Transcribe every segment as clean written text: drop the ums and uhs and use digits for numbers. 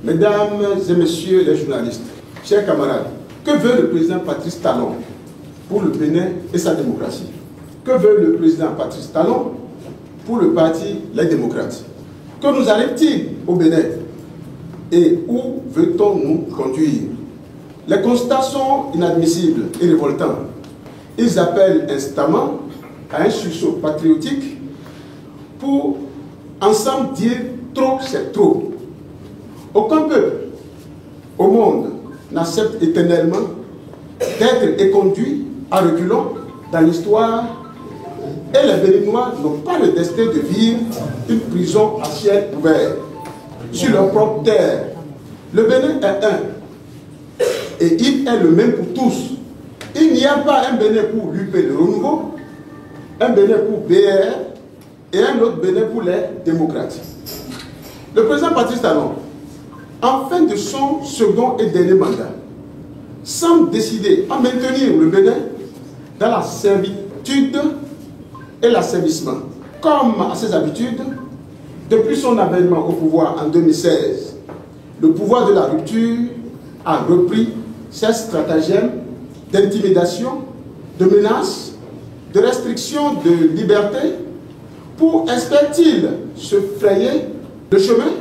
Mesdames et messieurs les journalistes, chers camarades, que veut le président Patrice Talon pour le Bénin et sa démocratie? Que veut le président Patrice Talon pour le parti Les Démocrates? Que nous arrive-t-il au Bénin? Et où veut-on nous conduire? Les constats sont inadmissibles et révoltants. Ils appellent instamment à un sursaut patriotique pour ensemble dire trop c'est trop. Aucun peuple au monde n'accepte éternellement d'être éconduit à reculons dans l'histoire, et les Béninois n'ont pas le destin de vivre une prison à ciel ouvert sur leur propre terre. Le Bénin est un, et il est le même pour tous. Il n'y a pas un Bénin pour l'UP le renouveau, un Bénin pour BR et un autre Bénin pour les démocrates. Le président Patrice Talon, en fin de son second et dernier mandat, semble décider à maintenir le Bénin dans la servitude et l'asservissement. Comme à ses habitudes, depuis son avènement au pouvoir en 2016, le pouvoir de la rupture a repris ses stratagèmes d'intimidation, de menaces, de restriction de liberté pour, espère-t-il, se frayer le chemin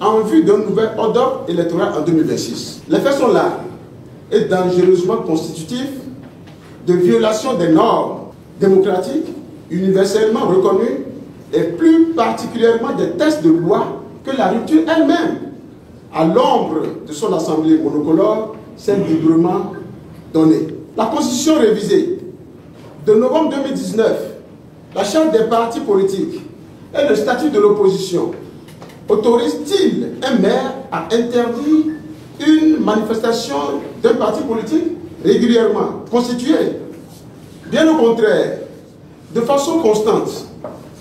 en vue d'un nouvel ordre électoral en 2026. Les faits sont là et dangereusement constitutifs de violation des normes démocratiques universellement reconnues et plus particulièrement des textes de loi que la rupture elle-même, à l'ombre de son assemblée monocolore, s'est librement donnée. La Constitution révisée de novembre 2019, la Charte des partis politiques et le statut de l'opposition autorise-t-il un maire à interdire une manifestation d'un parti politique régulièrement constitué? Bien au contraire, de façon constante,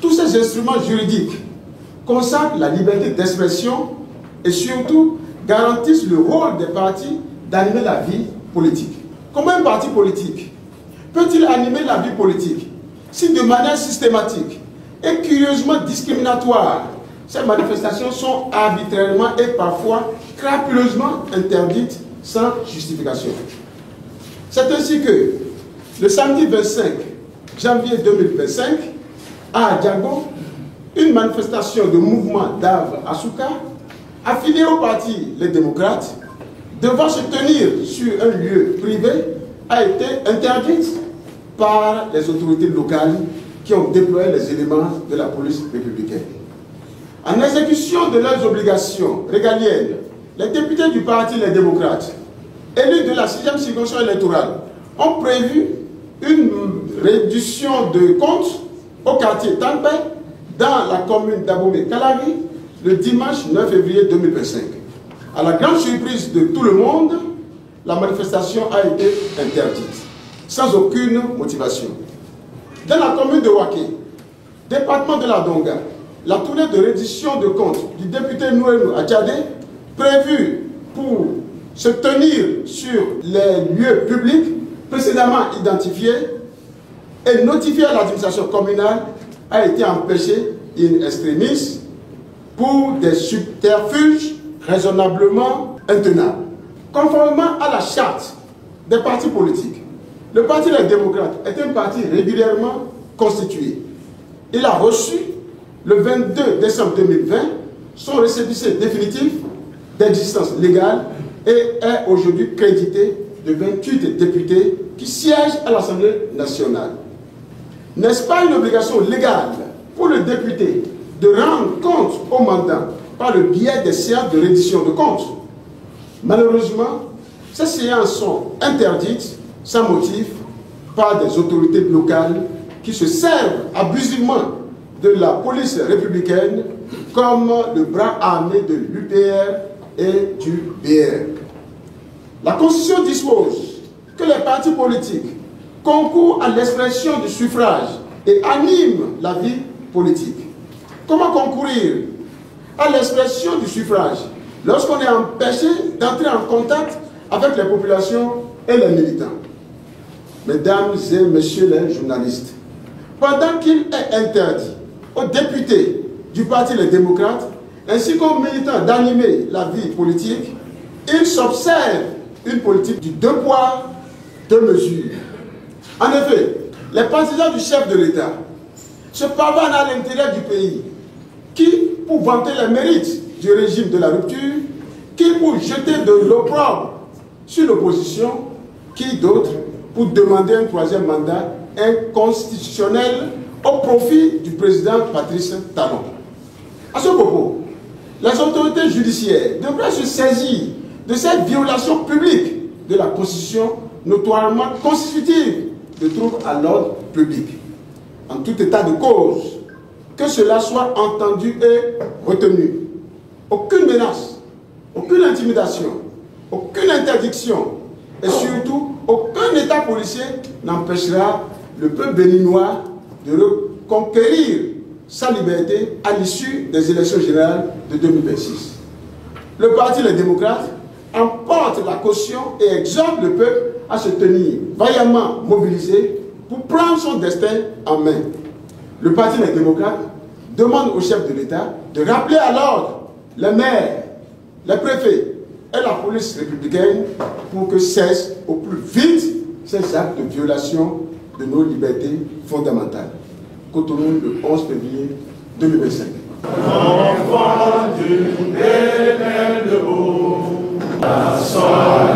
tous ces instruments juridiques consacrent la liberté d'expression et surtout garantissent le rôle des partis d'animer la vie politique. Comment un parti politique peut-il animer la vie politique si de manière systématique et curieusement discriminatoire, ces manifestations sont arbitrairement et parfois crapuleusement interdites sans justification? C'est ainsi que le samedi 25 janvier 2025, à Adjago, une manifestation de mouvement d'Avre Asuka, affiliée au parti Les Démocrates, devant se tenir sur un lieu privé, a été interdite par les autorités locales qui ont déployé les éléments de la police républicaine. En exécution de leurs obligations régaliennes, les députés du parti Les Démocrates, élus de la 6e circonscription électorale, ont prévu une réduction de compte au quartier Tampé dans la commune d'Abomey-Kalari le dimanche 9 février 2025. À la grande surprise de tout le monde, la manifestation a été interdite, sans aucune motivation. Dans la commune de Waké, département de la Donga, la tournée de reddition de compte du député Nouénou Adjadé, prévue pour se tenir sur les lieux publics précédemment identifiés et notifiés à l'administration communale, a été empêchée in extremis pour des subterfuges raisonnablement intenables. Conformément à la charte des partis politiques, le Parti des Démocrates est un parti régulièrement constitué. Il a reçu, le 22 décembre 2020, son récépissé définitif d'existence légale et est aujourd'hui crédité de 28 députés qui siègent à l'Assemblée nationale. N'est-ce pas une obligation légale pour le député de rendre compte au mandant par le biais des séances de reddition de comptes? Malheureusement, ces séances sont interdites sans motif par des autorités locales qui se servent abusivement de la police républicaine comme le bras armé de l'UPR et du BR. La Constitution dispose que les partis politiques concourent à l'expression du suffrage et animent la vie politique. Comment concourir à l'expression du suffrage lorsqu'on est empêché d'entrer en contact avec les populations et les militants? Mesdames et messieurs les journalistes, pendant qu'il est interdit aux députés du Parti Les Démocrates, ainsi qu'aux militants d'animer la vie politique, il s'observe une politique du deux poids, deux mesures. En effet, les partisans du chef de l'État se pavanent à l'intérieur du pays, qui pour vanter les mérites du régime de la rupture, qui pour jeter de l'opprobre sur l'opposition, qui d'autre pour demander un troisième mandat inconstitutionnel au profit du président Patrice Talon. À ce propos, les autorités judiciaires devraient se saisir de cette violation publique de la Constitution notoirement constitutive de troubles à l'ordre public. En tout état de cause, que cela soit entendu et retenu. Aucune menace, aucune intimidation, aucune interdiction et surtout aucun état policier n'empêchera le peuple béninois de reconquérir sa liberté à l'issue des élections générales de 2026. Le Parti Les Démocrates emporte la caution et exhorte le peuple à se tenir vaillamment mobilisé pour prendre son destin en main. Le Parti Les Démocrates demande au chef de l'État de rappeler à l'ordre les maires, les préfets et la police républicaine pour que cessent au plus vite ces actes de violation de nos libertés fondamentales. Cotonou, le 11 février 2025. Enfant d'une éternelle eau, la soirée.